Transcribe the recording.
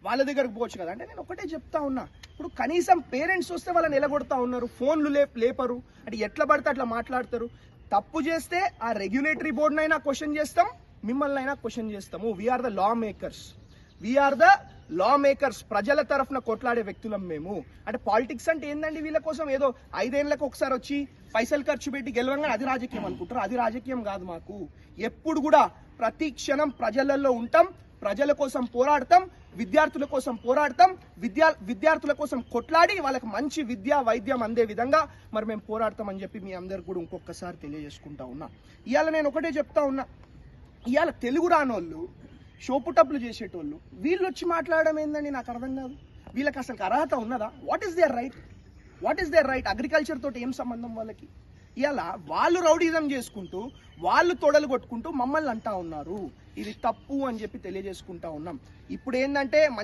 వాళ్ళ దగ్గరకు పోవచ్చు కదా అంటే నేను ఒకటే చెప్తా ఉన్నా. ఇప్పుడు కనీసం పేరెంట్స్ వస్తే వాళ్ళని ఎలగొడతా ఉన్నారు, ఫోన్లు లేపరు, అంటే ఎట్లా పడితే అట్లా మాట్లాడతారు. తప్పు చేస్తే ఆ రెగ్యులేటరీ బోర్డునైనా క్వశ్చన్ చేస్తాం, మిమ్మల్ని అయినా క్వశ్చన్ చేస్తాము. We are the lawmakers, we are the lawmakers. ప్రజల తరఫున కొట్లాడే వ్యక్తులం మేము. అంటే పాలిటిక్స్ అంటే ఏందండి, వీళ్ళ కోసం ఏదో 5 ఏళ్లకు ఒకసారి వచ్చి పైసలు ఖర్చు పెట్టి గెలవంగానే అది రాజకీయం అనుకుంటారు. అది రాజకీయం కాదు మాకు. ఎప్పుడు కూడా ప్రతి క్షణం ప్రజలలో ఉంటాం, ప్రజల కోసం పోరాడతాం, విద్యార్థుల కోసం పోరాడతాం, విద్యార్థుల కోసం కొట్లాడి వాళ్ళకి మంచి విద్య వైద్యం అందే విధంగా మరి మేము పోరాడతామని చెప్పి మీ అందరికి కూడా ఇంకొకసారి తెలియజేసుకుంటా ఉన్నా. ఇవాళ నేను ఒకటే చెప్తా ఉన్నా, ఇవాళ తెలుగు రానోళ్ళు, షోపుటప్లు చేసేటోళ్ళు వీళ్ళు వచ్చి మాట్లాడడం ఏందని నాకు అర్థం కాదు. వీళ్ళకి అసలు అర్హత ఉన్నదా? What is their right? What is their right? Agriculture తోటి ఏం సంబంధం వాళ్ళకి? ఇలా వాళ్ళు రౌడీజం చేసుకుంటూ, వాళ్ళు తొడలు కొట్టుకుంటూ మమ్మల్ని అంటా ఉన్నారు. ఇది తప్పు అని చెప్పి తెలియజేసుకుంటా ఉన్నాం. ఇప్పుడు ఏంటంటే